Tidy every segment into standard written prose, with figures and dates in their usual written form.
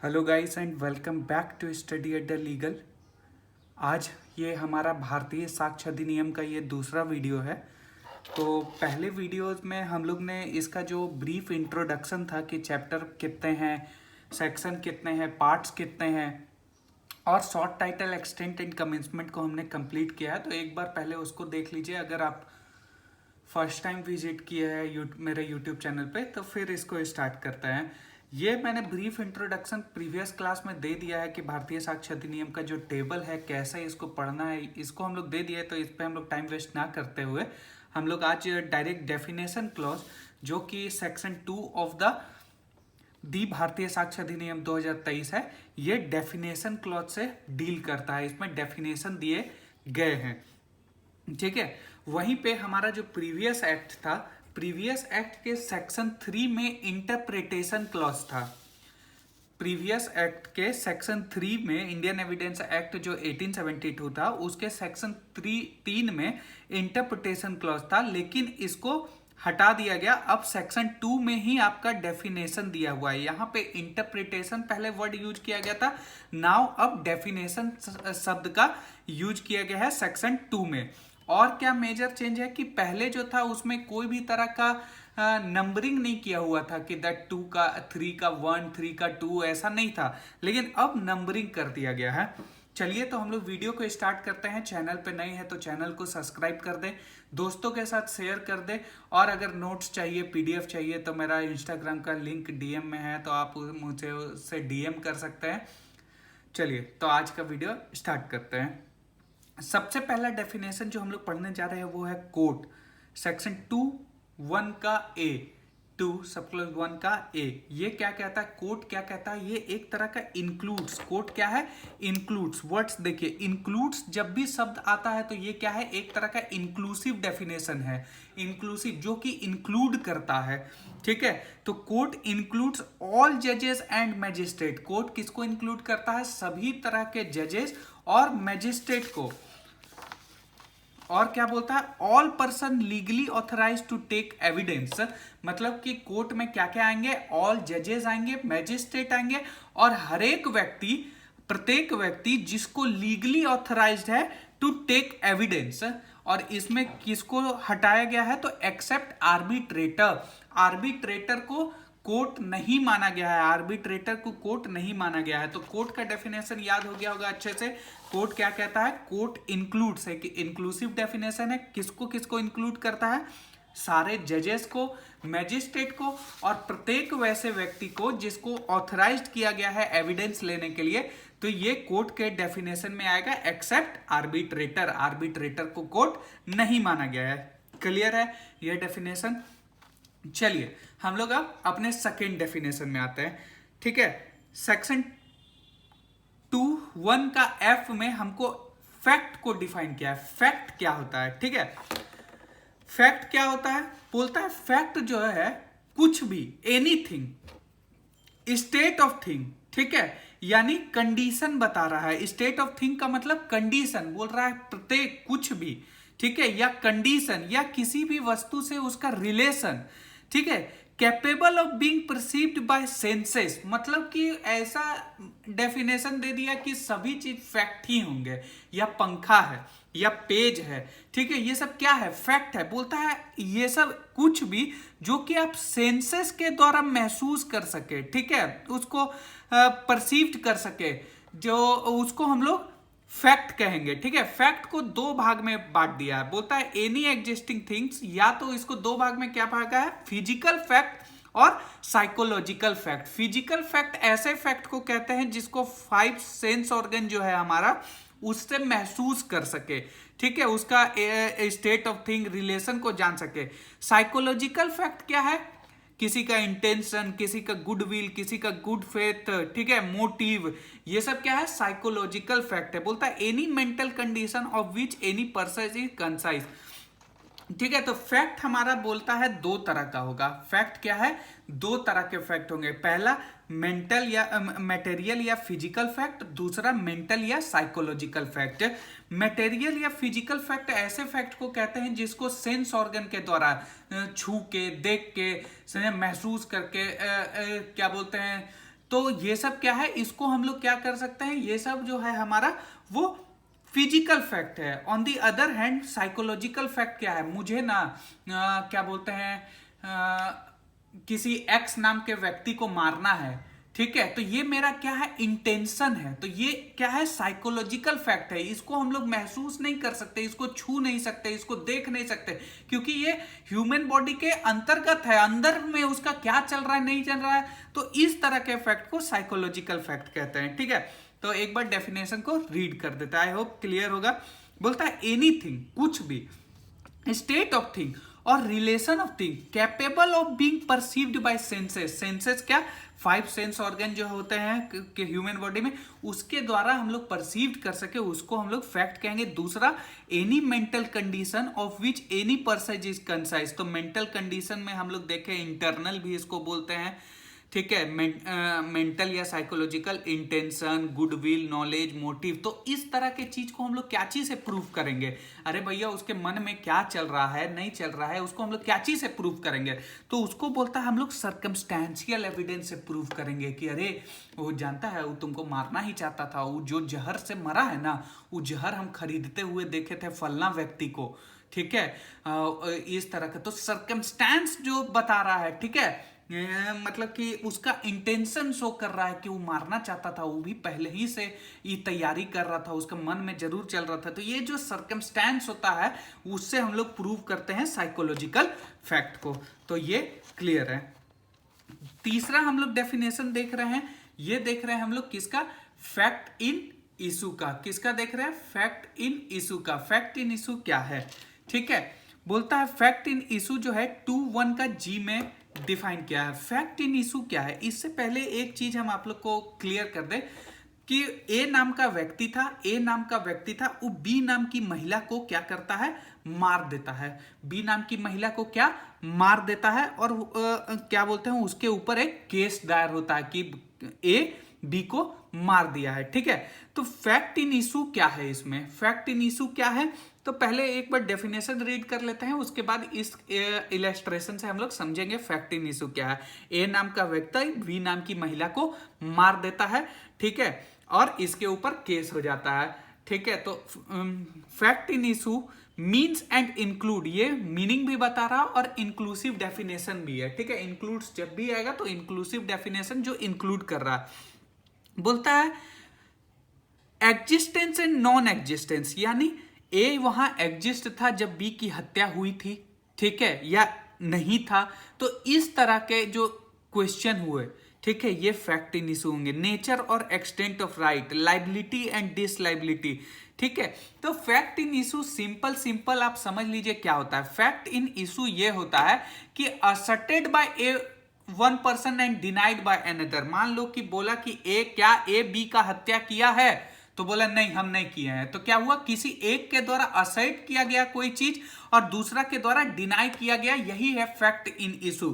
Hello guys and welcome back to study at the legal. आज ये हमारा भारतीय साक्ष्य अधिनियम का ये दूसरा वीडियो है। तो पहले वीडियोस में हम लोग ने इसका जो ब्रीफ इंट्रोडक्शन था कि चैप्टर कितने हैं, सेक्शन कितने हैं, पार्ट्स कितने हैं और short title, extent and commencement को हमने कंप्लीट किया है। तो एक बार पहले उसको देख लीजिए अगर आप फर्स्ट टाइम विजिट किए हैं मेरे यूट्यूब चैनल पे। तो फिर इसको स्टार्ट करते हैं। ये मैंने ब्रीफ इंट्रोडक्शन प्रीवियस क्लास में दे दिया है कि भारतीय साक्ष्य अधिनियम का जो टेबल है कैसे इसको पढ़ना है, इसको हम लोग दे दिया है। तो इस पे हम लोग टाइम वेस्ट ना करते हुए हम लोग आज डायरेक्ट डेफिनेशन क्लॉज जो कि सेक्शन 2 ऑफ दी भारतीय साक्ष्य अधिनियम 2023 है, ये डेफिनेशन क्लॉज से डील करता है। इसमें डेफिनेशन दिए गए हैं, ठीक है। वहीं पे हमारा जो प्रीवियस एक्ट था, प्रीवियस एक्ट के सेक्शन 3 में इंटरप्रिटेशन क्लॉज था। प्रीवियस एक्ट के सेक्शन 3 में इंडियन एविडेंस एक्ट जो 1872 था उसके सेक्शन 3 में इंटरप्रिटेशन क्लॉज था, लेकिन इसको हटा दिया गया। अब सेक्शन 2 में ही आपका डेफिनेशन दिया हुआ है। यहाँ पे इंटरप्रिटेशन पहले वर्ड यूज किया गया था, नाउ अब डेफिनेशन शब्द का यूज किया गया है सेक्शन 2 में। और क्या मेजर चेंज है कि पहले जो था उसमें कोई भी तरह का नंबरिंग नहीं किया हुआ था कि दैट 2 का 3 का 1, 3 का 2, ऐसा नहीं था, लेकिन अब नंबरिंग कर दिया गया है। चलिए तो हम लोग वीडियो को स्टार्ट करते हैं। चैनल पे नए हैं तो चैनल को सब्सक्राइब कर दें, दोस्तों के साथ शेयर कर दें, और अगर नोट्स चाहिए, पीडीएफ चाहिए तो मेरा इंस्टाग्राम का लिंक डीएम में है, तो आप मुझे उससे डीएम कर सकते हैं। चलिए तो आज का वीडियो स्टार्ट करते हैं। सबसे पहला डेफिनेशन जो हम लोग पढ़ने जा रहे हैं वो है कोर्ट। सेक्शन 2(1) का ए, 2 सब क्लॉज 1 का ए। ये क्या कहता है, कोर्ट क्या कहता है, ये एक तरह का इंक्लूड्स। कोर्ट क्या है, इंक्लूड्स। वर्ड्स देखिए, इंक्लूड्स जब भी शब्द आता है तो ये क्या है, एक तरह का इंक्लूसिव डेफिनेशन है। इंक्लूसिव जो कि इंक्लूड करता है, ठीक है। तो कोर्ट इंक्लूड्स ऑल जजेस एंड मैजिस्ट्रेट। कोर्ट किसको इंक्लूड करता है, सभी तरह के जजेस और मैजिस्ट्रेट को। और क्या बोलता है, all person legally authorize to take evidence. मतलब कि कोर्ट में क्या क्या आएंगे, ऑल जजेस आएंगे, मैजिस्ट्रेट आएंगे, और हर एक व्यक्ति, प्रत्येक व्यक्ति जिसको लीगली ऑथराइज्ड है टू टेक एविडेंस। और इसमें किसको हटाया गया है, तो एक्सेप्ट आर्बिट्रेटर। आर्बिट्रेटर को कोर्ट नहीं माना गया है, आर्बिट्रेटर को कोर्ट नहीं माना गया है। तो कोर्ट का डेफिनेशन याद हो गया होगा अच्छे से। कोर्ट क्या कहता है, कोर्ट इंक्लूड्स है कि इंक्लूसिव डेफिनेशन है। किसको किसको इंक्लूड करता है, सारे जजेस को, मैजिस्ट्रेट को, और प्रत्येक वैसे व्यक्ति को जिसको ऑथराइज्ड किया गया है एविडेंस लेने के लिए। तो ये कोर्ट के डेफिनेशन में आएगा, एक्सेप्ट आर्बिट्रेटर। आर्बिट्रेटर को कोर्ट नहीं माना गया है। क्लियर है ये डेफिनेशन। चलिए हम लोग अब अपने सेकेंड डेफिनेशन में आते हैं, ठीक है। सेक्शन 2(1) का एफ में हमको फैक्ट को डिफाइन किया है। फैक्ट क्या होता है, ठीक है। फैक्ट क्या होता है, बोलता है फैक्ट जो है कुछ भी, एनीथिंग, स्टेट ऑफ थिंग, ठीक है। यानी कंडीशन बता रहा है। स्टेट ऑफ थिंग का मतलब कंडीशन, बोल रहा है प्रत्येक कुछ भी, ठीक है, या कंडीशन या किसी भी वस्तु से उसका रिलेशन, ठीक है। Capable of being perceived bye senses, मतलब कि ऐसा डेफिनेशन दे दिया कि सभी चीज फैक्ट ही होंगे, या पंखा है या पेज है, ठीक है, ये सब क्या है, फैक्ट है। बोलता है ये सब कुछ भी जो कि आप सेंसेस के द्वारा महसूस कर सके, ठीक है, उसको परसीव्ड कर सके, जो उसको हम लोग फैक्ट कहेंगे, ठीक है। फैक्ट को दो भाग में बांट दिया है। बोलता है एनी एग्जिस्टिंग थिंग्स, या तो इसको दो भाग में क्या भागा है, फिजिकल फैक्ट और साइकोलॉजिकल फैक्ट। फिजिकल फैक्ट ऐसे फैक्ट को कहते हैं जिसको 5 सेंस ऑर्गन जो है हमारा उससे महसूस कर सके, ठीक है, उसका स्टेट ऑफ थिंग, रिलेशन को जान सके। साइकोलॉजिकल फैक्ट क्या है, किसी का इंटेंशन, किसी का गुडविल, किसी का गुड फेथ, ठीक है, मोटिव, ये सब क्या है, साइकोलॉजिकल फैक्ट है। बोलता है any mental condition of which any person is concise, ठीक है। तो फैक्ट हमारा बोलता है दो तरह का होगा। फैक्ट क्या है, दो तरह के फैक्ट होंगे। पहला मेंटल या मटेरियल या फिजिकल फैक्ट, दूसरा मेंटल या साइकोलॉजिकल फैक्ट। मटेरियल या फिजिकल फैक्ट ऐसे फैक्ट को कहते हैं जिसको सेंस ऑर्गन के द्वारा छू के, देख के, महसूस करके, क्या बोलते हैं, तो ये सब क्या है, इसको हम लोग क्या कर सकते हैं, ये सब जो है हमारा वो फिजिकल फैक्ट है। On the other hand psychological fact क्या है, मुझे ना क्या बोलते हैं किसी एक्स नाम के व्यक्ति को मारना है, ठीक है, तो ये मेरा क्या है, इंटेंशन है। तो ये क्या है, साइकोलॉजिकल फैक्ट है। इसको हम लोग महसूस नहीं कर सकते, इसको छू नहीं सकते, इसको देख नहीं सकते, क्योंकि ये ह्यूमन बॉडी के अंतर्गत है, अंदर में उसका क्या चल रहा है नहीं चल रहा है। तो इस तरह के फैक्ट को साइकोलॉजिकल फैक्ट कहते हैं, ठीक है। तो एक बार डेफिनेशन को रीड कर देता है, आई होप क्लियर होगा। बोलता है एनीथिंग, कुछ भी, स्टेट ऑफ थिंग और relation of thing capable of being perceived bye senses. Senses क्या, 5 सेंस ऑर्गन जो होते हैं कि ह्यूमन बॉडी में, उसके द्वारा हम लोग परसीव्ड कर सके, उसको हम लोग फैक्ट कहेंगे। दूसरा, any mental condition of which any person is concise. तो मेंटल कंडीशन में हम लोग देखें इंटरनल भी इसको बोलते हैं, ठीक है, मेंटल या psychological, intention, goodwill, knowledge, motive. तो इस तरह के चीज को हम लोग क्या चीज से प्रूव करेंगे, अरे भैया उसके मन में क्या चल रहा है नहीं चल रहा है, उसको हम लोग क्या चीज से प्रूव करेंगे, तो उसको बोलता है हम लोग सर्कमस्टेंशियल एविडेंस से प्रूव करेंगे कि अरे वो जानता है, वो तुमको मारना ही चाहता था, वो जो जहर से मरा है ना, वो जहर हम खरीदते हुए देखे थे फलना व्यक्ति को, ठीक है, इस तरह का। तो सर्कमस्टेंस जो बता रहा है, ठीक है, मतलब कि उसका इंटेंशन शो कर रहा है कि वो मारना चाहता था, वो भी पहले ही से ये तैयारी कर रहा था, उसका मन में जरूर चल रहा था। तो ये जो सर्कमस्टेंस होता है उससे हम लोग प्रूव करते हैं साइकोलॉजिकल फैक्ट को। तो ये क्लियर है। तीसरा हम लोग डेफिनेशन देख रहे हैं, ये देख रहे हैं हम लोग किसका, फैक्ट इन इशू का। किसका देख रहे हैं, फैक्ट इन इशू का। फैक्ट इन इशू क्या है, ठीक है, बोलता है फैक्ट इन इशू जो है 2(1) का जी में डिफाइन किया है। फैक्ट इन इशू क्या है, इससे पहले एक चीज हम आप लोग को क्लियर कर दें कि ए नाम का व्यक्ति था, ए नाम का व्यक्ति था, वो बी नाम की महिला को क्या करता है, मार देता है। बी नाम की महिला को क्या मार देता है, और क्या बोलते हैं, उसके ऊपर एक केस दायर होता है कि ए बी को मार दिया है, ठीक है। तो फैक्ट इन इशू क्या है, इसमें फैक्ट इन इशू क्या है, तो पहले एक बार डेफिनेशन रीड कर लेते हैं, उसके बाद इस इलस्ट्रेशन से हम लोग समझेंगे फैक्ट इन इशू क्या है। ए नाम का व्यक्ति बी नाम की महिला को मार देता है, ठीक है, और इसके ऊपर केस हो जाता है, ठीक है। तो fact in issue means and include, ये मीनिंग भी बता रहा और इंक्लूसिव डेफिनेशन भी है, ठीक है। इंक्लूड्स जब भी आएगा तो इंक्लूसिव डेफिनेशन जो इंक्लूड कर रहा है। बोलता है एग्जिस्टेंस एंड नॉन एग्जिस्टेंस, यानी ए वहां एग्जिस्ट था जब बी की हत्या हुई थी, ठीक है, या नहीं था। तो इस तरह के जो क्वेश्चन हुए, ठीक है, ये फैक्ट इन इशू होंगे। नेचर और extent of right, liability and disability, ठीक है। तो फैक्ट इन इशू सिंपल आप समझ लीजिए क्या होता है। फैक्ट इन इशू ये होता है कि asserted by a one person and denied by another. मान लो कि बोला कि ए बी का हत्या किया है, तो बोला नहीं हम नहीं किए हैं, तो क्या हुआ, किसी एक के द्वारा असर्ट किया गया कोई चीज और दूसरा के द्वारा डिनाई किया गया, यही है fact in issue.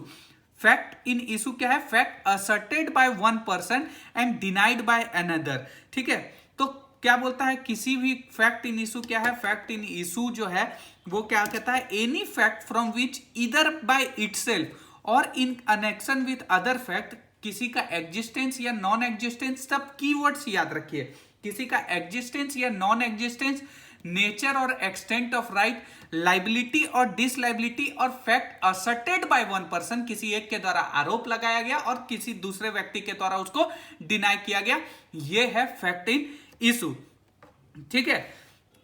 Fact in issue क्या है, fact asserted by one person and denied by another, ठीक है। तो क्या बोलता है, किसी भी फैक्ट इन इशू क्या है, फैक्ट इन इशू जो है वो क्या कहता है, एनी फैक्ट फ्रॉम विच इधर बाय इटसेल्फ और in connection with other fact, किसी का एग्जिस्टेंस या नॉन एग्जिस्टेंस, सब कीवर्ड्स याद रखिए, किसी का एग्जिस्टेंस या नॉन एग्जिस्टेंस, नेचर और एक्सटेंट ऑफ राइट, लाइबिलिटी और डिसलाइबिलिटी, और fact asserted by one person, किसी एक के द्वारा आरोप लगाया गया और किसी दूसरे व्यक्ति के द्वारा उसको डिनाई किया गया, ये है फैक्ट इन इशू, ठीक है।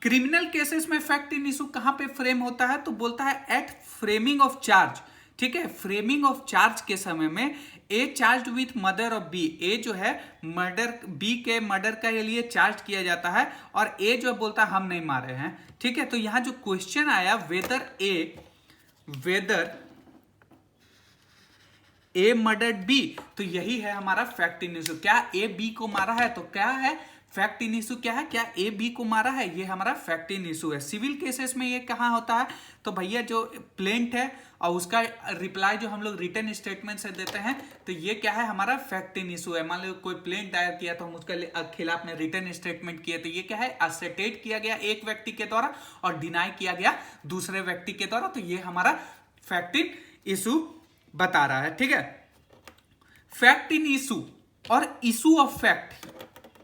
क्रिमिनल केसेस में फैक्ट इन इशू कहां पे फ्रेम होता है, तो बोलता है एट फ्रेमिंग ऑफ चार्ज, ठीक है। फ्रेमिंग ऑफ चार्ज के समय में A charge with murder of B, A जो है मर्डर, बी के मर्डर के लिए चार्ज किया जाता है और ए जो बोलता है हम नहीं मारे हैं, ठीक है। तो यहां जो क्वेश्चन आया वेदर ए मर्डर्ड बी, तो यही है हमारा फैक्ट इन इशू। क्या ए बी को मारा है, तो क्या है फैक्ट इन इशू, क्या है, क्या ए बी को मारा है, ये हमारा फैक्ट इन इशू है। सिविल केसेस में ये कहां होता है, तो भैया जो प्लेंट है और उसका रिप्लाई जो हम लोग रिटन स्टेटमेंट से देते हैं, तो ये क्या है, हमारा फैक्ट इन इशू है। मान लो कोई प्लेंट दायर किया तो हम उसके खिलाफ में रिटन स्टेटमेंट किए, तो ये क्या है, असर्टेड किया गया एक व्यक्ति के द्वारा और डिनाई किया गया दूसरे व्यक्ति के द्वारा, तो ये हमारा फैक्ट इन इशू बता रहा है, ठीक है। फैक्ट इन इशू और इशू ऑफ फैक्ट,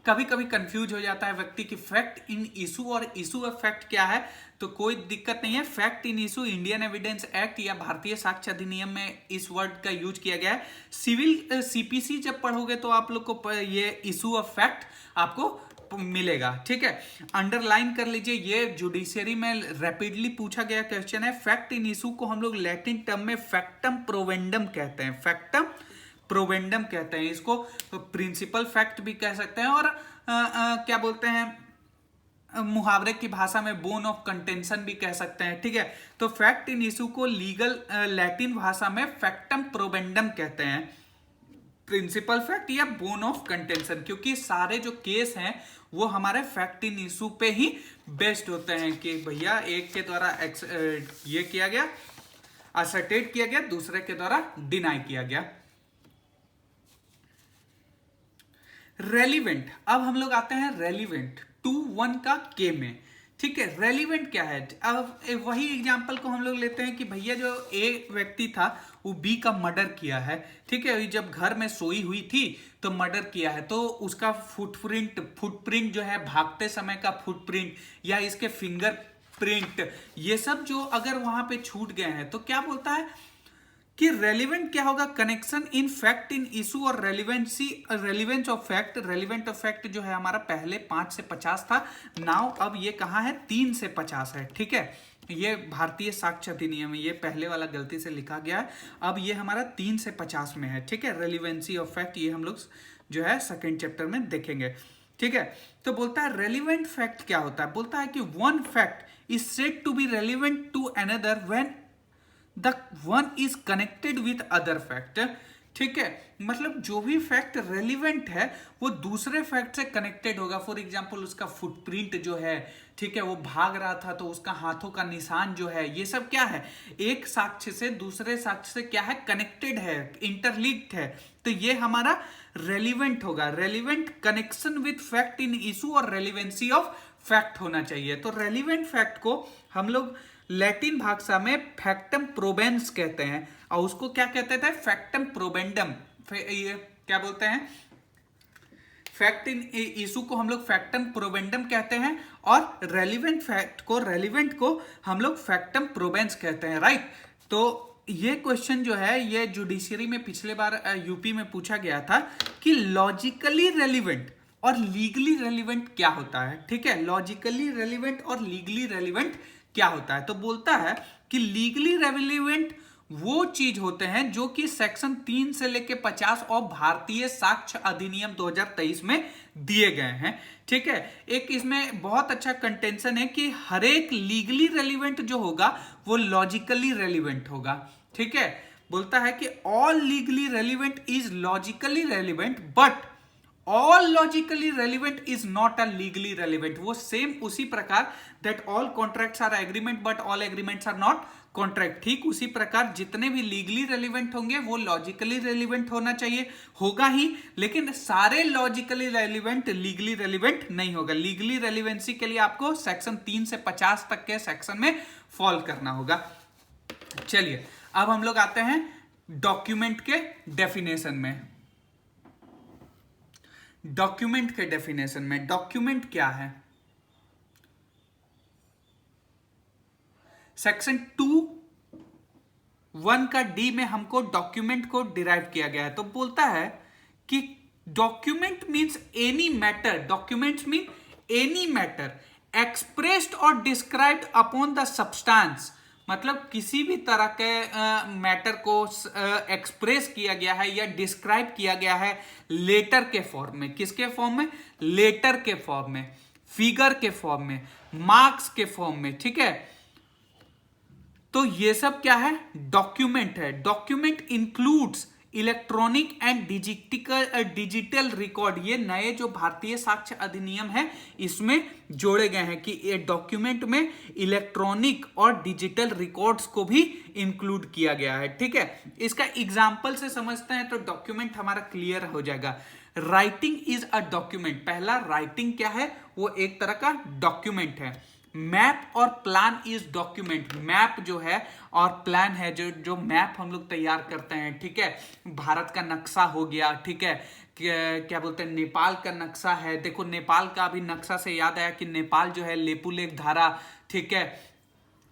कभी कभी कंफ्यूज हो जाता है व्यक्ति कि फैक्ट इन इशू और इशू ऑफ फैक्ट क्या है। तो कोई दिक्कत नहीं है, fact in issue Indian evidence act या भारतीय साक्ष्य अधिनियम में इस वर्ड का यूज किया गया है। सिविल सीपीसी जब पढ़ोगे तो आप लोग को ये इशू ऑफ फैक्ट आपको मिलेगा, ठीक है। अंडरलाइन कर लीजिए, ये जुडिशियरी में रैपिडली पूछा गया क्वेश्चन है। फैक्ट इन इशू को हम लोग लैटिन टर्म में फैक्टम प्रोवेंडम कहते हैं, फैक्टम प्रोवेंडम कहते हैं। इसको प्रिंसिपल फैक्ट भी कह सकते हैं और क्या बोलते हैं मुहावरे की भाषा में बोन ऑफ कंटेंशन भी कह सकते हैं, ठीक है। तो फैक्ट इन इशू को लीगल लैटिन भाषा में फैक्टम प्रोवेंडम कहते हैं, प्रिंसिपल फैक्ट या बोन ऑफ कंटेंशन, क्योंकि सारे जो केस हैं वो हमारे फैक्ट इन इशू पे ही बेस्ड होते हैं कि भैया एक के द्वारा ये किया गया, असर्टेड किया गया, दूसरे के द्वारा डिनाई किया गया। रेलिवेंट, अब हम लोग आते हैं रेलिवेंट 2(1) का के में, ठीक है। रेलिवेंट क्या है? अब वही एग्जांपल को हम लोग लेते हैं कि भैया जो ए व्यक्ति था वो बी का मर्डर किया है, ठीक है। जब घर में सोई हुई थी तो मर्डर किया है, तो उसका फुटप्रिंट जो है, भागते समय का फुटप्रिंट या इसके फिंगर प्रिंट, ये सब जो अगर वहां पे छूट गए हैं तो क्या बोलता है कि रेलिवेंट क्या होगा? Connection in fact in issue और relevance of fact. Relevant of fact जो है हमारा पहले 5 से 50 था, नाउ अब ये कहाँ है? 3 से 50 है, ठीक है। ये भारतीय साक्ष्य अधिनियम है, ये पहले वाला गलती से लिखा गया है, अब ये हमारा 3 से 50 में है, ठीक है। रेलिवेंसी ऑफ फैक्ट ये हम लोग जो है सेकेंड चैप्टर में देखेंगे, ठीक है। तो बोलता है रेलिवेंट फैक्ट क्या होता है? बोलता है कि one fact is said to be relevant to another when the one is connected with other fact, ठीक है। मतलब जो भी फैक्ट रेलिवेंट है वो दूसरे फैक्ट से कनेक्टेड होगा। फॉर एग्जांपल उसका फुटप्रिंट जो है, ठीक है, वो भाग रहा था तो उसका हाथों का निशान जो है, ये सब क्या है? एक साक्ष्य से दूसरे साक्ष्य से क्या है? कनेक्टेड है, इंटरलिंक्ड है, तो ये हमारा रेलिवेंट होगा। Relevant connection with fact in issue और रेलिवेंसी ऑफ फैक्ट होना चाहिए। तो रेलिवेंट फैक्ट को हम लोग लैटिन भाषा में फैक्टम प्रोबेंस कहते हैं और उसको क्या कहते थे? फैक्टम प्रोबेंडम। क्या बोलते हैं? फैक्ट इन इशू को हम लोग फैक्टम प्रोबेंडम कहते हैं और रेलिवेंट को हम लोग फैक्टम प्रोबेंस कहते हैं, राइट। तो ये क्वेश्चन जो है ये जुडिशियरी में पिछले बार यूपी में पूछा गया था कि लॉजिकली रेलिवेंट और लीगली रेलिवेंट क्या होता है, ठीक है। लॉजिकली रेलिवेंट और लीगली रेलिवेंट क्या होता है? तो बोलता है कि लीगली रेलिवेंट वो चीज होते हैं जो कि सेक्शन 3 से लेके 50 और भारतीय साक्ष्य अधिनियम 2023 में दिए गए हैं, ठीक है। एक इसमें बहुत अच्छा कंटेंशन है कि हर एक लीगली रेलिवेंट जो होगा वो लॉजिकली रेलिवेंट होगा, ठीक है। बोलता है कि all legally relevant is logically relevant but all logically relevant is not a legally relevant. वो सेम उसी प्रकार that all contracts are agreement but all agreements are not contract, ठीक उसी प्रकार जितने भी लीगली रेलिवेंट होंगे वो लॉजिकली रेलिवेंट होना चाहिए, होगा ही, लेकिन सारे लॉजिकली रेलिवेंट लीगली रेलिवेंट नहीं होगा। लीगली रेलिवेंसी के लिए आपको सेक्शन 3 से 50 तक के सेक्शन में फॉल करना होगा। चलिए अब हम लोग आते हैं डॉक्यूमेंट के डेफिनेशन में। डॉक्यूमेंट के डेफिनेशन में डॉक्यूमेंट क्या है? सेक्शन 2(1) का डी में हमको डॉक्यूमेंट को डिराइव किया गया है। तो बोलता है कि document means any matter, documents mean any matter expressed और डिस्क्राइब्ड अपॉन द सब्सटेंस, मतलब किसी भी तरह के मैटर को एक्सप्रेस किया गया है या डिस्क्राइब किया गया है लेटर के फॉर्म में। किसके फॉर्म में? लेटर के फॉर्म में, फिगर के फॉर्म में, मार्क्स के फॉर्म में, ठीक है। तो ये सब क्या है? डॉक्यूमेंट है। Document includes electronic and digital record. ये नए जो भारतीय साक्ष्य अधिनियम है इसमें जोड़े गए हैं कि ये डॉक्यूमेंट में इलेक्ट्रॉनिक और डिजिटल रिकॉर्ड्स को भी इंक्लूड किया गया है, ठीक है। इसका एग्जांपल से समझते हैं तो डॉक्यूमेंट हमारा क्लियर हो जाएगा। Writing is a document. पहला, राइटिंग क्या है? वो एक तरह का डॉक्यूमेंट है। मैप और प्लान इज डॉक्यूमेंट। मैप जो है और प्लान है, जो मैप हम लोग तैयार करते हैं, ठीक है, भारत का नक्शा हो गया, ठीक है, क्या बोलते हैं, नेपाल का नक्शा है। देखो नेपाल का अभी नक्शा से याद आया कि नेपाल जो है लेपुलेख धारा, ठीक है,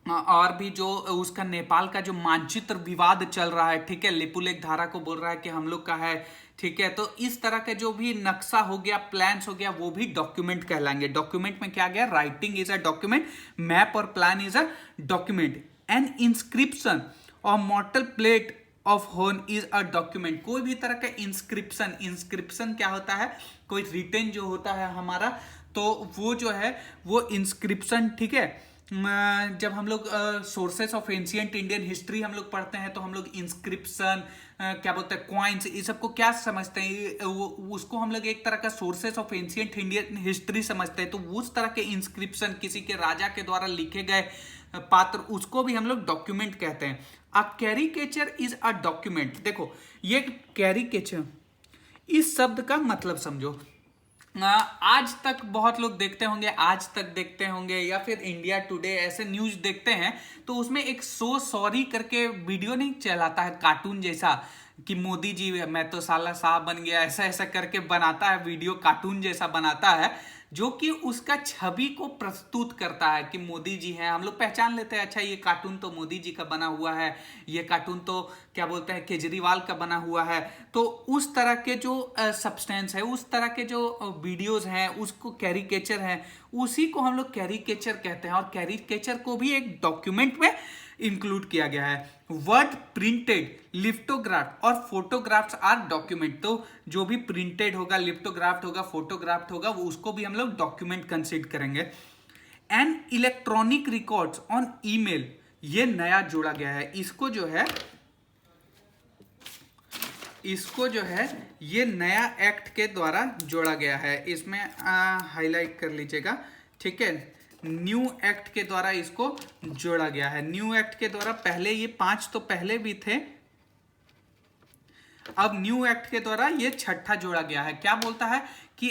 और भी जो उसका नेपाल का जो मानचित्र विवाद चल रहा है, ठीक है, लेपुलेख धारा को बोल रहा है कि हम लोग का है, ठीक है। तो इस तरह के जो भी नक्शा हो गया, प्लान्स हो गया, वो भी डॉक्यूमेंट कहलाएंगे। डॉक्यूमेंट में क्या गया, writing is a document, map और plan is a document. An inscription और mortal plate of horn is a document. कोई भी तरह का इंस्क्रिप्शन, इंस्क्रिप्शन क्या होता है, कोई रिटन जो होता है हमारा, तो वो जो है वो इंस्क्रिप्शन, ठीक है। जब हम लोग sources of ancient Indian history हम लोग पढ़ते हैं तो हम लोग इंस्क्रिप्शन, क्या बोलते हैं, कॉइन्स, ये सबको क्या समझते हैं, उसको हम लोग एक तरह का sources of ancient Indian history समझते हैं। तो उस तरह के इंस्क्रिप्शन, किसी के राजा के द्वारा लिखे गए पात्र, उसको भी हम लोग डॉक्यूमेंट कहते हैं। अ कैरिकेचर इज अ डॉक्यूमेंट। देखो ये कैरिकेचर, इस शब्द का मतलब समझो। आज तक बहुत लोग देखते होंगे, आज तक देखते होंगे, या फिर इंडिया टुडे ऐसे न्यूज देखते हैं, तो उसमें एक सो सॉरी करके वीडियो नहीं चलाता है कार्टून जैसा, कि मोदी जी मैं तो साला साहब बन गया, ऐसा ऐसा करके बनाता है वीडियो, कार्टून जैसा बनाता है, जो कि उसका छवि को प्रस्तुत करता है कि मोदी जी हैं। हम लोग पहचान लेते हैं, अच्छा ये कार्टून तो मोदी जी का बना हुआ है, ये कार्टून तो क्या बोलते हैं केजरीवाल का बना हुआ है। तो उस तरह के जो सब्सटेंस है, उस तरह के जो वीडियोस हैं, उसको कैरिकेचर है, उसी को हम लोग कैरिकेचर कहते हैं। और कैरिकेचर को भी एक डॉक्यूमेंट में इंक्लूड किया गया है। वर्ड प्रिंटेड, लिप्टोग्राफ और फोटोग्राफ्स आर डॉक्यूमेंट। तो जो भी प्रिंटेड होगा, लिप्टोग्राफ्ट होगा, फोटोग्राफ्ट होगा, वो उसको भी हम लोग डॉक्यूमेंट कंसीडर करेंगे। And electronic records on email, ये नया जोड़ा गया है। इसको जो है ये नया एक्ट के द्वारा जोड़ा गया है। इसमें हाईलाइट कर लीजिएगा, ठीक है, न्यू एक्ट के द्वारा इसको जोड़ा गया है। न्यू एक्ट के द्वारा, पहले ये 5 तो पहले भी थे, अब न्यू एक्ट के द्वारा ये 6ठा जोड़ा गया है। क्या बोलता है कि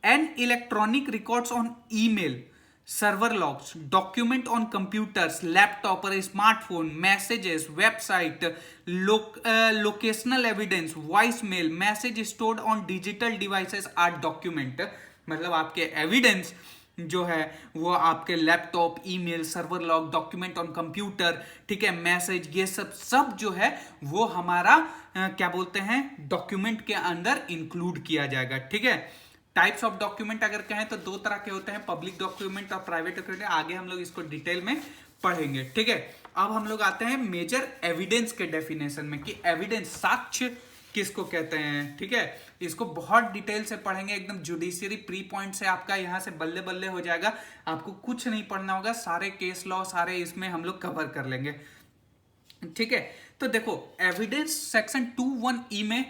an electronic records on email, server logs, document on computers, laptop और smartphone, messages, website, locational evidence, voice mail, message stored on digital devices are document. मतलब आपके एविडेंस जो है वो आपके laptop, email, server log, document on computer, ठीक है, message, ये सब जो है वो हमारा क्या बोलते हैं डॉक्यूमेंट के अंदर इंक्लूड किया जाएगा, ठीक है। टाइप्स ऑफ डॉक्यूमेंट अगर कहें तो 2 तरह के होते हैं, पब्लिक डॉक्यूमेंट और प्राइवेट डॉक्यूमेंट। आगे हम लोग इसको डिटेल में पढ़ेंगे, ठीक है। अब हम लोग आते हैं मेजर एविडेंस के डेफिनेशन में, कि एविडेंस, साक्ष्य किसको कहते हैं, ठीक है। इसको बहुत डिटेल से पढ़ेंगे, एकदम जुडिशियरी प्री पॉइंट से आपका यहाँ से बल्ले बल्ले हो जाएगा। आपको कुछ नहीं पढ़ना होगा, सारे केस लॉ सारे इसमें हम लोग कवर कर लेंगे, ठीक है। तो देखो एविडेंस सेक्शन 21E में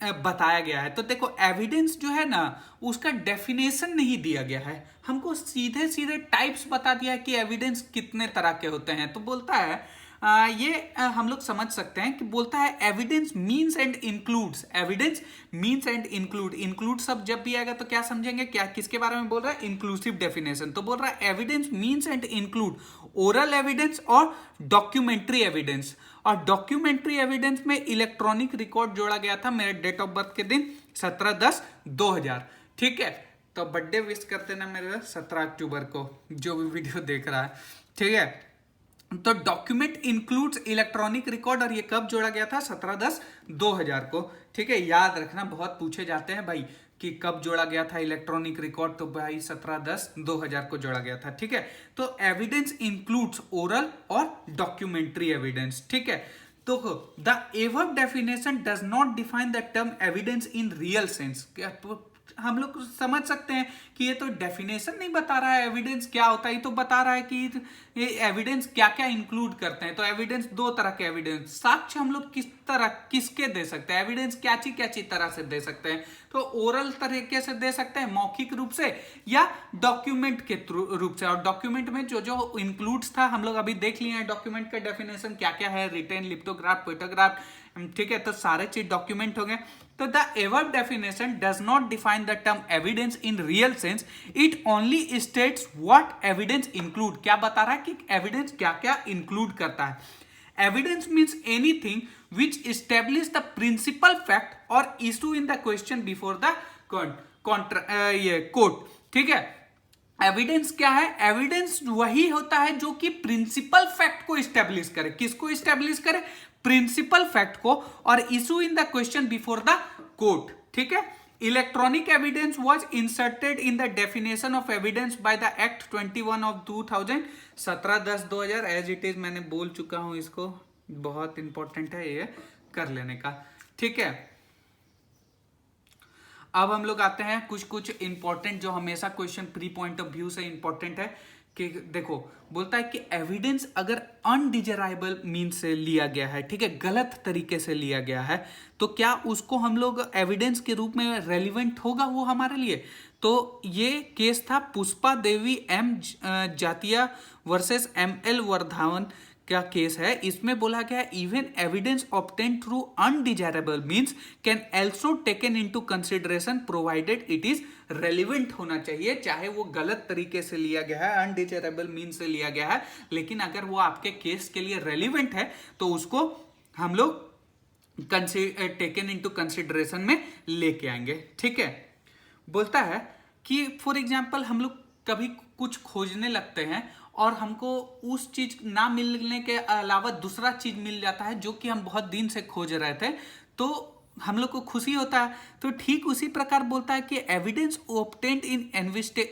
बताया गया है। तो देखो एविडेंस जो है ना, उसका डेफिनेशन नहीं दिया गया है, हमको सीधे सीधे टाइप्स बता दिया है कि एविडेंस कितने तरह के होते हैं। तो बोलता है हम लोग समझ सकते हैं कि बोलता है evidence means and includes. Evidence means and include सब जब भी आएगा तो क्या समझेंगे, क्या किसके बारे में बोल रहा है, इंक्लूसिव डेफिनेशन। तो बोल रहा है evidence means and include oral evidence और डॉक्यूमेंट्री एविडेंस। और डॉक्यूमेंट्री एविडेंस में इलेक्ट्रॉनिक रिकॉर्ड जोड़ा गया था मेरे डेट ऑफ बर्थ के दिन 17/10/2000, ठीक है। तो बर्थडे विश करते ना मेरे 17 अक्टूबर को, जो भी वीडियो देख रहा है, ठीक है। तो डॉक्यूमेंट इंक्लूड्स इलेक्ट्रॉनिक रिकॉर्ड, और ये कब जोड़ा गया था, 17/10/2000 को, ठीक है। याद रखना, बहुत पूछे जाते हैं भाई कि कब जोड़ा गया था इलेक्ट्रॉनिक रिकॉर्ड, तो भाई 17/10/2000 को जोड़ा गया था, ठीक है। तो एविडेंस इंक्लूड्स ओरल और डॉक्यूमेंट्री एविडेंस, ठीक है। तो the above definition does not define the term evidence in real sense. हम लोग समझ सकते हैं कि ये तो डेफिनेशन नहीं बता रहा है एविडेंस क्या होता है, ये तो बता रहा है कि ये एविडेंस क्या क्या इंक्लूड करते हैं। तो एविडेंस 2 तरह के एविडेंस, साक्ष्य हम लोग किसके दे सकते हैं, एविडेंस क्या ची तरह से दे सकते हैं। तो ओरल तरीके से दे सकते हैं, मौखिक रूप से, या डॉक्यूमेंट के रूप से। और डॉक्यूमेंट में जो जो इंक्लूड्स था हम लोग अभी देख लिए हैं, डॉक्यूमेंट का डेफिनेशन क्या क्या है, रिटेन, लिप्टोग्राफ, फोटोग्राफ, ठीक है, तो सारे चीज डॉक्यूमेंट हो गए। तो the ever definition does not define the term evidence in real sense, it only states what evidence include. क्या बता रहा है कि एविडेंस क्या क्या इंक्लूड करता है। Evidence means anything which establish the principle fact और issue in the question before the court. ठीक है, एविडेंस क्या है? एविडेंस वही होता है जो कि प्रिंसिपल फैक्ट को इस्टेब्लिश करे। किसको इस्टेब्लिश करे? प्रिंसिपल फैक्ट को, और issue in the question before the court. ठीक है, electronic evidence was inserted in the definition of evidence by the act 21 of 2000, 17/10/2000। As it is मैंने बोल चुका हूं, इसको बहुत इंपॉर्टेंट है ये कर लेने का। ठीक है, अब हम लोग आते हैं कुछ इंपॉर्टेंट जो हमेशा question pre point of view से इंपॉर्टेंट है कि देखो, बोलता है कि एविडेंस अगर अनडिजायरेबल मीन्स से लिया गया है, ठीक है, गलत तरीके से लिया गया है, तो क्या उसको हम लोग एविडेंस के रूप में रेलिवेंट होगा वो हमारे लिए? तो ये केस था पुष्पा देवी एम जातिया वर्सेस ML वर्धावन का केस है। इसमें बोला गया even evidence obtain through undesirable means can also taken into consideration provided it is relevant होना चाहिए। चाहे वो गलत तरीके से लिया गया है, अनडिजायरेबल मींस से लिया गया है, लेकिन अगर वो आपके केस के लिए रेलिवेंट है तो उसको हम लोग टेकन इनटू कंसीडरेशन में लेके आएंगे। ठीक है, बोलता है कि फॉर एग्जाम्पल हम लोग कभी कुछ खोजने लगते हैं और हमको उस चीज ना मिलने के अलावा दूसरा चीज मिल जाता है जो कि हम बहुत दिन से खोज रहे थे, तो हम लोग को खुशी होता है। तो ठीक उसी प्रकार बोलता है कि evidence obtained in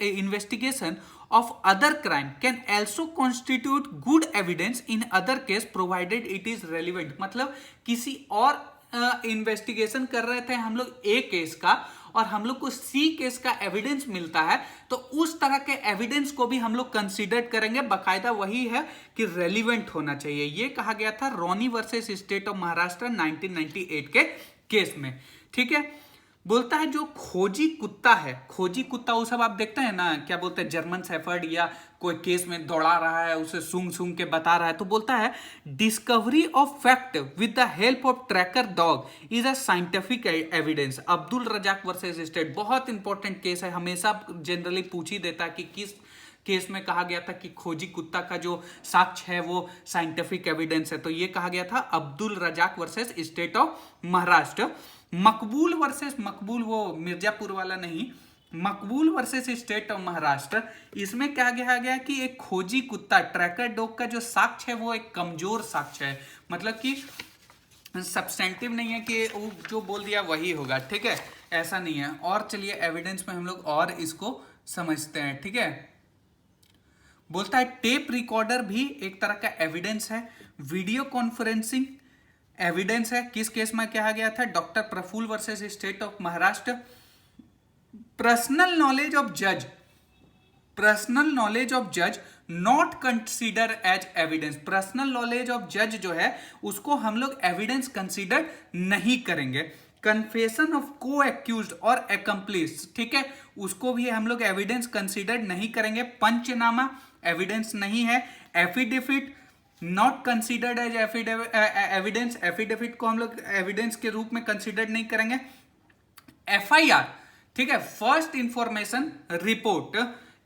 investigation of other crime can also constitute good evidence in other case provided it is relevant. मतलब किसी और इन्वेस्टिगेशन कर रहे थे हम लोग ए केस का और हम लोग को सी केस का एविडेंस मिलता है, तो उस तरह के एविडेंस को भी हम लोग कंसीडर करेंगे। बाकायदा वही है कि रेलिवेंट होना चाहिए। ये कहा गया था रोनी वर्सेस स्टेट ऑफ महाराष्ट्र 1998 के केस में। ठीक है, बोलता है जो खोजी कुत्ता है, खोजी कुत्ता वो सब आप देखते हैं ना, क्या बोलते हैं, जर्मन शेफर्ड या कोई केस में दौड़ा रहा है, उसे सूंघ सूंघ के बता रहा है, तो बोलता है discovery of fact with the help of tracker dog is a scientific evidence. Abdul Razak versus state, बहुत इंपॉर्टेंट केस है, हमेशा जनरली पूछ ही देता है कि किस केस में कहा गया था कि खोजी कुत्ता का जो साक्ष्य है वो साइंटिफिक एविडेंस है। तो ये कहा गया था Abdul Razak versus state of Maharashtra. Maqbool versus मकबूल, वो मिर्जापुर वाला नहीं, मकबूल वर्सेस स्टेट ऑफ महाराष्ट्र, इसमें क्या कहा गया कि एक खोजी कुत्ता ट्रैकर डॉग का जो साक्ष्य है वो एक कमजोर साक्ष्य है। मतलब कि सब्सटेंटिव नहीं है कि वो जो बोल दिया वही होगा। ठीक है, ऐसा नहीं है। और चलिए एविडेंस में हम लोग और इसको समझते हैं। ठीक है, बोलता है टेप रिकॉर्डर भी एक तरह का एविडेंस है। वीडियो कॉन्फ्रेंसिंग एविडेंस है। किस केस में कहा गया था? Doctor Praful versus state of Maharashtra. Personal knowledge of जज not consider as evidence. Personal knowledge of जज जो है उसको हम लोग एविडेंस कंसीडर नहीं करेंगे। कन्फेशन ऑफ को एक्यूज्ड और एकम्प्लिस, ठीक है, उसको भी हम लोग एविडेंस कंसीडर नहीं करेंगे। पंचनामा एविडेंस नहीं है। Affidavit not considered as evidence, affidavit को हम लोग एविडेंस के रूप में कंसीडर नहीं करेंगे। FIR, ठीक है, फर्स्ट इंफॉर्मेशन रिपोर्ट,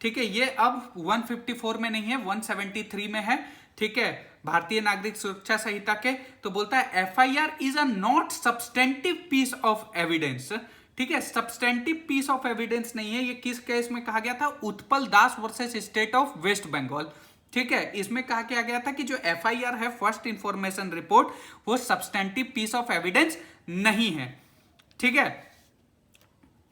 ठीक है, ये अब 154 में नहीं है, 173 में है। ठीक है, भारतीय नागरिक सुरक्षा संहिता के। तो बोलता है FIR is a not substantive piece of evidence. ठीक है, सब्सटेंटिव पीस ऑफ एविडेंस नहीं है। ये किस केस में कहा गया था? Utpal Das versus state of West Bengal. ठीक है, इसमें कहा गया था कि जो FIR है, फर्स्ट इंफॉर्मेशन रिपोर्ट, वो सब्सटेंटिव पीस ऑफ एविडेंस नहीं है। ठीक है,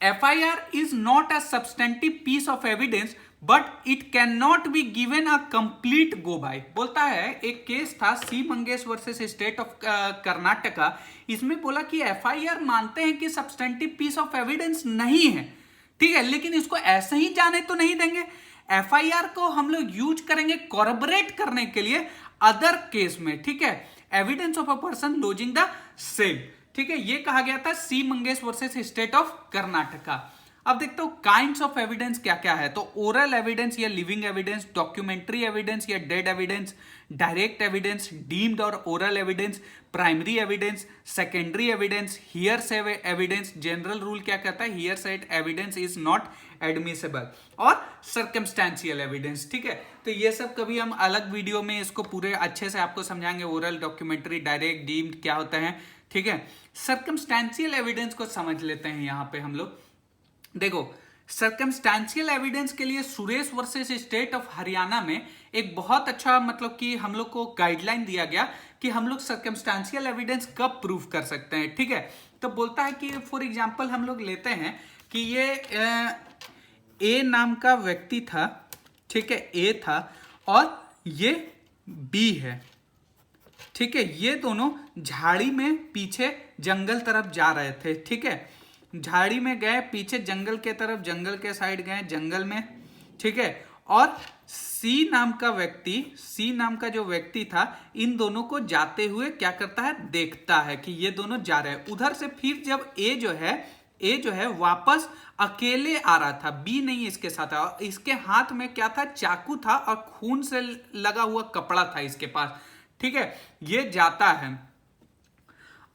FIR is not a substantive piece of evidence but it cannot be given a complete go by। बोलता है एक केस था C Mangesh versus state of Karnataka. इसमें बोला कि FIR मानते हैं कि सब्सटेंटिव पीस ऑफ एविडेंस नहीं है, ठीक है, लेकिन इसको ऐसे ही जाने तो नहीं देंगे। FIR को हम लोग यूज करेंगे कॉरबोरेट करने के लिए अदर केस में। ठीक है, evidence of a person lodging the same. ठीक है, ये कहा गया था C Mangesh versus state of Karnataka. अब देखते हो काइंड्स ऑफ एविडेंस क्या क्या है। तो ओरल एविडेंस या लिविंग एविडेंस, डॉक्यूमेंट्री एविडेंस या dead evidence, direct evidence, deemed और oral evidence, primary evidence, secondary evidence, hearsay evidence. General rule क्या कहता है, hearsay evidence is not admissible, और सर्कमस्टेंशियल एविडेंस। ठीक है, तो ये सब कभी हम अलग वीडियो में इसको पूरे अच्छे से आपको समझाएंगे, ओरल, डॉक्यूमेंट्री, डायरेक्ट, डीम्ड क्या होता है। ठीक है, सर्कमस्टेंशियल एविडेंस को समझ लेते हैं यहां पे हम लोग। देखो, सर्कमस्टेंशियल एविडेंस के लिए Suresh versus state of Haryana में एक बहुत अच्छा मतलब कि हम लोग को गाइडलाइन दिया गया कि हम लोग सर्कमस्टेंशियल एविडेंस कब प्रूव कर सकते हैं। ठीक है, तो बोलता है कि फॉर एग्जांपल हम लोग लेते हैं कि ये ए नाम का व्यक्ति था। ठीक है, ए था और ये बी है। ठीक है, ये दोनों झाड़ी में पीछे जंगल तरफ जा रहे थे। ठीक है, झाड़ी में गए, पीछे जंगल के तरफ, जंगल के साइड गए, जंगल में। ठीक है, और सी नाम का जो व्यक्ति था, इन दोनों को जाते हुए क्या करता है, देखता है कि ये दोनों जा रहे हैं उधर से। फिर जब ए जो है वापस अकेले आ रहा था, बी नहीं इसके साथ था, और इसके हाथ में क्या था, चाकू था और खून से लगा हुआ कपड़ा था इसके पास। ठीक है, ये जाता है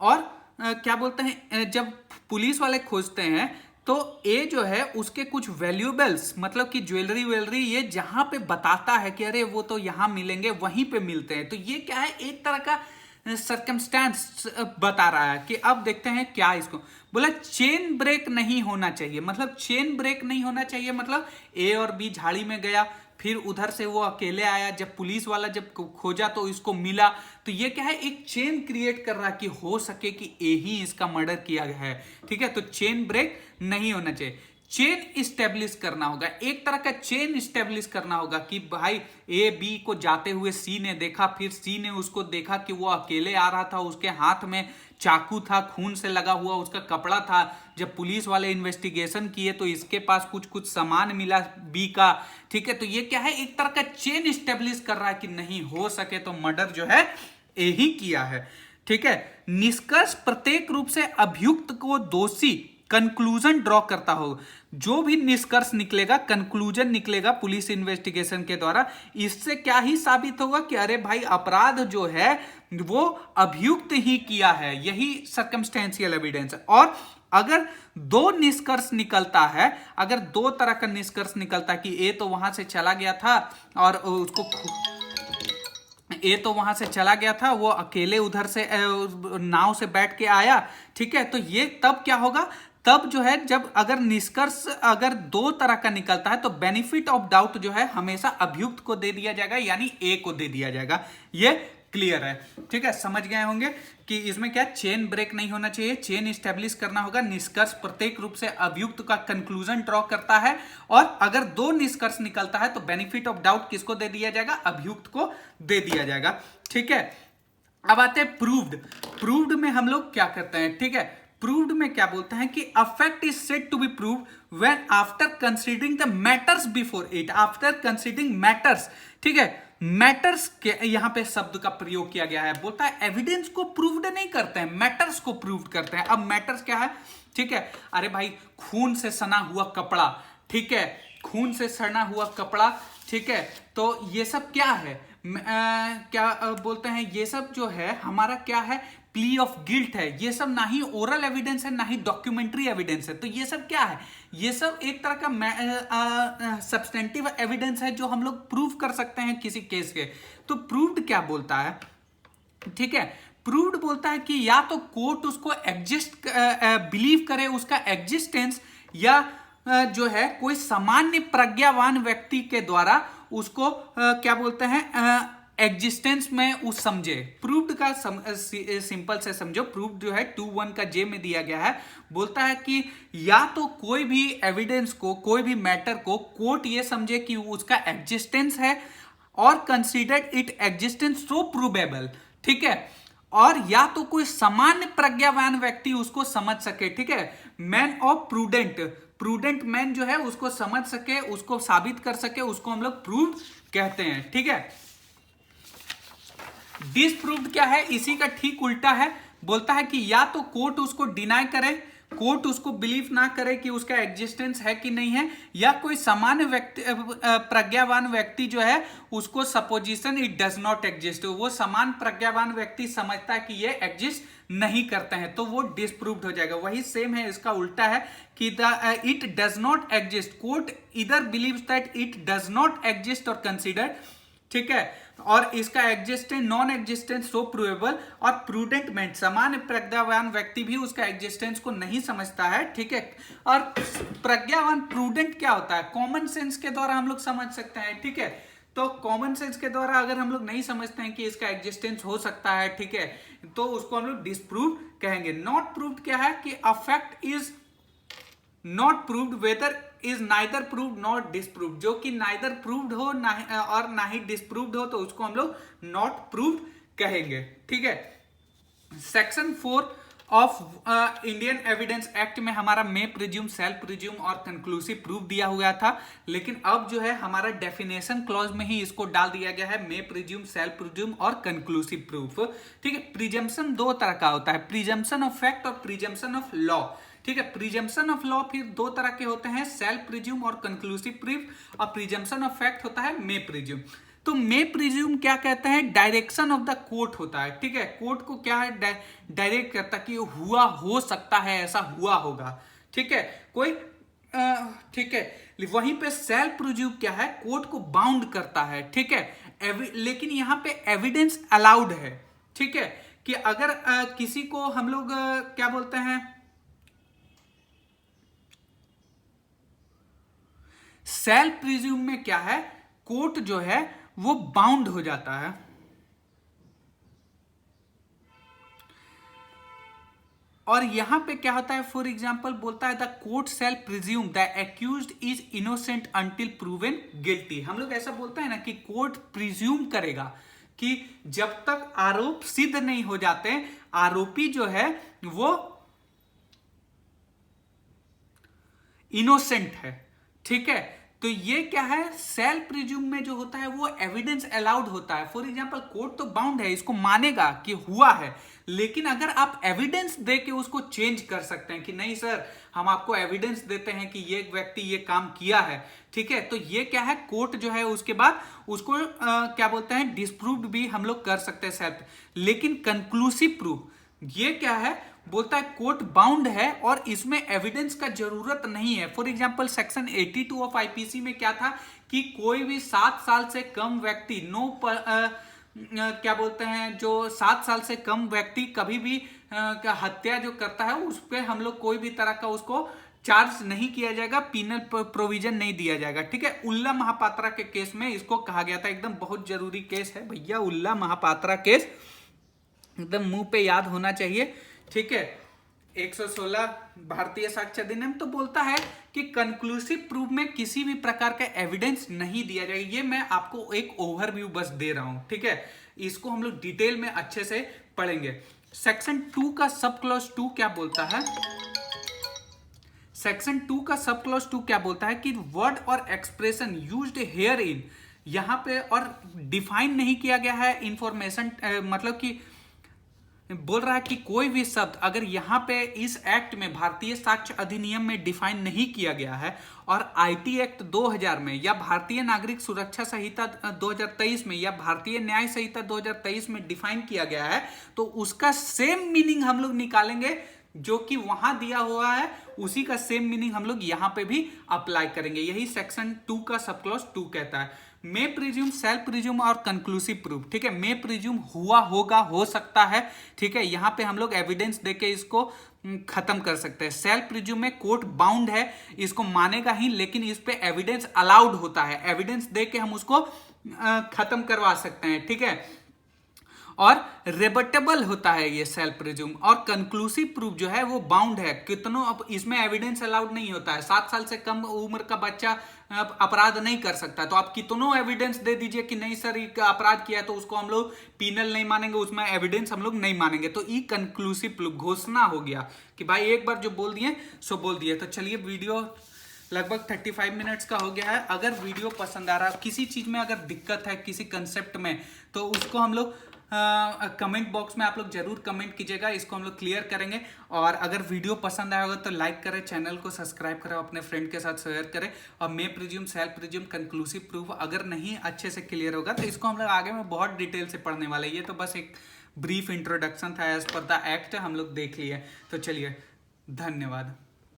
और क्या बोलते हैं, जब पुलिस वाले खोजते हैं तो ए जो है उसके कुछ वैल्यूएबल्स मतलब कि ज्वेलरी ये जहां पे बताता है कि अरे वो तो यहां मिलेंगे, वहीं पे मिलते हैं। तो ये क्या है, एक तरह का सर्कमस्टेंस बता रहा है कि अब देखते हैं क्या इसको बोला, चेन ब्रेक नहीं होना चाहिए। मतलब चेन ब्रेक नहीं होना चाहिए, मतलब ए और बी झाड़ी में गया, फिर उधर से वो अकेले आया, जब पुलिस वाला जब खोजा तो इसको मिला। तो ये क्या है, एक चेन क्रिएट कर रहा है कि हो सके कि ए ही इसका मर्डर किया गया है। ठीक है, तो चेन ब्रेक नहीं होना चाहिए, चेन स्टेब्लिश करना होगा, एक तरह का चेन स्टेब्लिश करना होगा कि भाई ए बी को जाते हुए सी ने देखा, फिर सी ने उसको देखा कि वो अकेले आ रहा था, उसके हाथ में चाकू था, खून से लगा हुआ उसका कपड़ा था। जब पुलिस वाले इन्वेस्टिगेशन किए तो इसके पास कुछ सामान मिला बी का। ठीक है, तो ये क्या है, एक तरह का चेन स्टेब्लिश कर रहा है कि नहीं हो सके तो मर्डर जो है ए ही किया है। ठीक है, निष्कर्ष प्रत्येक रूप से अभियुक्त को दोषी कंक्लूजन ड्रॉ करता हो। जो भी निष्कर्ष निकलेगा, कंक्लूजन निकलेगा पुलिस इन्वेस्टिगेशन के द्वारा, इससे क्या ही साबित होगा कि अरे भाई अपराध जो है वो अभियुक्त ही किया है। यही सर्कमस्टेंशियल एविडेंस। और अगर दो निष्कर्ष निकलता है, अगर दो तरह का निष्कर्ष निकलता है कि ए तो वहां से चला गया था और उसको वो अकेले उधर से नाव से बैठ के आया। ठीक है, तो ये तब क्या होगा, तब जो है जब अगर निष्कर्ष अगर दो तरह का निकलता है तो बेनिफिट ऑफ डाउट जो है हमेशा अभियुक्त को दे दिया जाएगा, यानी ए को दे दिया जाएगा। ये क्लियर है। ठीक है, समझ गए होंगे कि इसमें क्या, चेन ब्रेक नहीं होना चाहिए, चेन स्टेब्लिश करना होगा। निष्कर्ष प्रत्येक रूप से अभियुक्त का कंक्लूजन ड्रॉ करता है, और अगर दो निष्कर्ष निकलता है तो बेनिफिट ऑफ डाउट किसको दे दिया जाएगा, अभियुक्त को दे दिया जाएगा। ठीक है, अब आते हैं प्रूव्ड में हम लोग क्या करते हैं। ठीक है, प्रूव्ड में क्या बोलते हैं कि a fact is said to be proved when after considering the matters before it, after considering matters. ठीक है, मैटर्स के यहां पे शब्द का प्रयोग किया गया है। बोलता है एविडेंस को प्रूव्ड नहीं करते हैं, मैटर्स को प्रूव्ड करते हैं। अब मैटर्स क्या है, ठीक है, अरे भाई खून से सना हुआ कपड़ा। ठीक है, खून से सना हुआ कपड़ा। ठीक है, तो ये सब क्या है, क्या बोलते हैं, ये सब जो है हमारा क्या है, प्ली ऑफ गिल्ट है। ये सब ना ही ओरल एविडेंस है, ना ही डॉक्यूमेंट्री एविडेंस है। तो ये सब क्या है, ये सब एक तरह का सब्सटेंटिव एविडेंस है जो हम लोग प्रूव कर सकते हैं किसी केस के। तो प्रूव्ड क्या बोलता है, ठीक है, प्रूव्ड बोलता है कि या तो कोर्ट उसको बिलीव करे उसका एग्जिस्टेंस, या जो है कोई सामान्य प्रज्ञावान व्यक्ति के द्वारा उसको क्या बोलते हैं, एग्जिस्टेंस में उस समझे। प्रूव्ड का सिंपल से समझो, प्रूव्ड जो है 2(1) का जे में दिया गया है। बोलता है कि या तो कोई भी एविडेंस को, कोई भी मैटर को कोर्ट ये समझे कि उसका एग्जिस्टेंस है, और considered it existence so provable. ठीक है, और या तो कोई सामान्य प्रज्ञावान व्यक्ति उसको समझ सके। ठीक है, मैन ऑफ प्रूडेंट मैन जो है उसको समझ सके, उसको साबित कर सके, उसको हम लोग प्रूव कहते हैं। ठीक है, डिसप्रूव्ड क्या है, इसी का ठीक उल्टा है। बोलता है कि या तो कोर्ट उसको डिनाई करे, कोर्ट उसको बिलीव ना करे कि उसका एग्जिस्टेंस है कि नहीं है, या कोई सामान्य व्यक्ति प्रज्ञावान व्यक्ति जो है उसको supposition it does not exist, वो समान प्रज्ञावान व्यक्ति समझता है कि ये एग्जिस्ट नहीं करते हैं, तो वो डिस्प्रूव्ड हो जाएगा। वही सेम है, इसका उल्टा है कि it does not exist, court इधर believes that it does not exist और कंसिडर, ठीक है, और इसका existence non existence so provable, और प्रूडेंट मैन सामान्य प्रज्ञावान व्यक्ति भी उसका एग्जिस्टेंस को नहीं समझता है, ठीक है। और प्रज्ञावान प्रूडेंट क्या होता है, कॉमन सेंस के द्वारा हम लोग समझ सकते हैं, ठीक है। तो कॉमन सेंस के द्वारा अगर हम लोग नहीं समझते हैं कि इसका एग्जिस्टेंस हो सकता है, ठीक है, तो उसको हम लोग डिस्प्रूव कहेंगे। नॉट प्रूव्ड क्या है कि a fact is not proved whether is neither proved not disproved, जो कि नाइदर प्रूव्ड हो और ना ही डिस्प्रूव्ड हो, तो उसको हम लोग नॉट प्रूव्ड कहेंगे, ठीक है। Section 4 of Indian evidence act में हमारा मे प्रिज्यूम, सेल्फ प्रिज्यूम और कंक्लूसिव प्रूफ दिया हुआ था, लेकिन अब जो है हमारा डेफिनेशन क्लॉज में ही इसको डाल दिया गया है, मे प्रिज्यूम, सेल्फ प्रिज्यूम और कंक्लूसिव प्रूफ, ठीक है। प्रिजम्पशन दो तरह का होता है, प्रिजम्पशन ऑफ फैक्ट और प्रिजम्पशन ऑफ लॉ, ठीक है। प्रिजम्पशन ऑफ लॉ फिर दो तरह के होते हैं, सेल्फ प्रिज्यूम और कंक्लूसिव प्रूफ, और प्रिजम्पशन ऑफ फैक्ट होता है मे प्रिज्यूम। तो मे प्रिज्यूम क्या कहते हैं, डायरेक्शन ऑफ द कोर्ट होता है, ठीक है। कोर्ट को क्या है, डायरेक्ट करता है कि हुआ हो सकता है, ऐसा हुआ होगा, ठीक है, कोई ठीक है। वहीं पे सेल्फ प्रिज्यूम क्या है, कोर्ट को बाउंड करता है, ठीक है। लेकिन यहां पे एविडेंस अलाउड है, ठीक है, कि अगर किसी को हम लोग क्या बोलते हैं, सेल्फ प्रिज्यूम में क्या है, कोर्ट जो है वो बाउंड हो जाता है, और यहां पे क्या होता है, फॉर एग्जांपल बोलता है the court shall presume the accused is innocent until proven guilty. हम लोग ऐसा बोलते हैं ना कि कोर्ट प्रिज्यूम करेगा कि जब तक आरोप सिद्ध नहीं हो जाते आरोपी जो है वो इनोसेंट है, ठीक है। तो ये क्या है, सेल्फ प्रिज्यूम में जो होता है वो एविडेंस अलाउड होता है। फॉर एग्जांपल कोर्ट तो बाउंड है, इसको मानेगा कि हुआ है, लेकिन अगर आप एविडेंस दे के उसको चेंज कर सकते हैं कि नहीं सर हम आपको एविडेंस देते हैं कि ये व्यक्ति ये काम किया है, ठीक है, तो ये क्या है, कोर्ट जो है उसके बाद उसको क्या बोलते हैं, डिस्प्रूव्ड भी हम लोग कर सकते हैं सेल्फ। लेकिन कंक्लूसिव प्रूफ ये क्या है, बोलता है कोर्ट बाउंड है और इसमें एविडेंस का जरूरत नहीं है। For example section 82 of IPC में क्या था कि कोई भी 7 साल से कम व्यक्ति क्या बोलते हैं, जो 7 साल से कम व्यक्ति कभी भी हत्या जो करता है उस पर हम लोग कोई भी तरह का उसको चार्ज नहीं किया जाएगा, पीनल प्रोविजन नहीं दिया जाएगा, ठीक है। उल्ला महापात्रा के केस में इसको कहा गया था, एकदम बहुत जरूरी केस है भैया, उल्ला महापात्रा केस एकदम मुंह पे याद होना चाहिए, ठीक है। 116 भारतीय साक्ष्य अधिनियम तो बोलता है कि कंक्लूसिव प्रूफ में किसी भी प्रकार का एविडेंस नहीं दिया जाएगा। ये मैं आपको एक ओवरव्यू बस दे रहा हूं, ठीक है, इसको हम लोग डिटेल में अच्छे से पढ़ेंगे। सेक्शन 2 का सब क्लॉज 2 क्या बोलता है, सेक्शन 2 का सब क्लॉज 2 क्या बोलता है कि वर्ड और एक्सप्रेशन यूज्ड हियर इन, यहां पे और डिफाइन नहीं किया गया है इंफॉर्मेशन, मतलब कि बोल रहा है कि कोई भी शब्द अगर यहां पे इस एक्ट में भारतीय साक्ष्य अधिनियम में डिफाइन नहीं किया गया है और आईटी एक्ट 2000 में या भारतीय नागरिक सुरक्षा संहिता 2023 में या भारतीय न्याय संहिता 2023 में डिफाइन किया गया है, तो उसका सेम मीनिंग हम लोग निकालेंगे, जो कि वहां दिया हुआ है उसी का सेम मीनिंग हम लोग यहां पे भी अप्लाई करेंगे। यही सेक्शन 2 का सब क्लॉज 2 कहता है। मे प्रिज्यूम, सेल्फ प्रिज्यूम और कंक्लूसिव प्रूफ, ठीक है। मे प्रिज्यूम हुआ होगा, हो सकता है, ठीक है, यहां पे हम लोग एविडेंस देके इसको खत्म कर सकते हैं। सेल्फ प्रिज्यूम में कोर्ट बाउंड है, इसको मानेगा ही, लेकिन इस पे एविडेंस अलाउड होता है, एविडेंस देके हम उसको खत्म करवा सकते हैं, ठीक है, और रेबटेबल होता है ये सेल्फ प्रिज्यूम। और कंक्लूसिव प्रूफ जो है वो बाउंड है, कितनों अब इसमें एविडेंस अलाउड नहीं होता है, 7 साल से कम उम्र का बच्चा अपराध नहीं कर सकता, तो आप कितनों एविडेंस दे दीजिए कि नहीं सर एक अपराध किया तो उसको हम लोग पीनल नहीं मानेंगे, उसमें एविडेंस हम लोग नहीं मानेंगे, तो ई कंक्लूसिव प्रूफ घोषणा हो गया कि भाई एक बार जो बोल दिए सो बोल दिए। तो चलिए वीडियो लगभग 35 मिनट्स का हो गया है। अगर वीडियो पसंद आ रहा है, किसी चीज में अगर दिक्कत है किसी कंसेप्ट में, तो उसको हम लोग कमेंट बॉक्स में आप लोग जरूर कमेंट कीजिएगा, इसको हम लोग क्लियर करेंगे। और अगर वीडियो पसंद आया होगा तो लाइक करें, चैनल को सब्सक्राइब करें, अपने फ्रेंड के साथ शेयर करें। और मे presume, self presume, conclusive proof अगर नहीं अच्छे से क्लियर होगा तो इसको हम लोग आगे में बहुत डिटेल से पढ़ने वाले हैं। ये तो बस एक ब्रीफ इंट्रोडक्शन था एज पर द एक्ट, हम लोग देख लिए। तो चलिए, धन्यवाद।